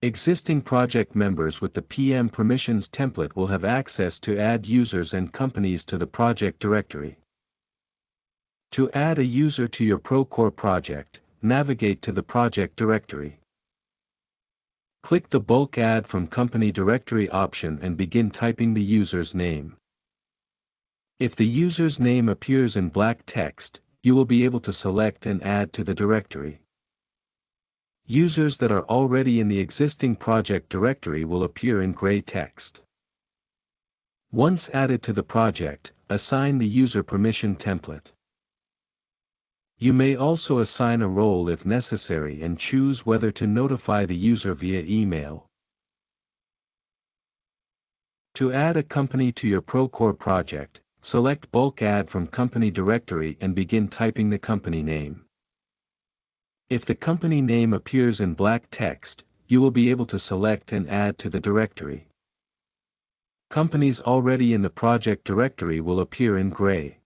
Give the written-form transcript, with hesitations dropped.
Existing project members with the PM permissions template will have access to add users and companies to the project directory. To add a user to your Procore project, navigate to the project directory. Click the Bulk Add from Company Directory option and begin typing the user's name. If the user's name appears in black text, you will be able to select and add to the directory. Users that are already in the existing project directory will appear in gray text. Once added to the project, assign the user permission template. You may also assign a role if necessary and choose whether to notify the user via email. To add a company to your Procore project, select Bulk Add from Company Directory and begin typing the company name. If the company name appears in black text, you will be able to select and add to the directory. Companies already in the project directory will appear in gray.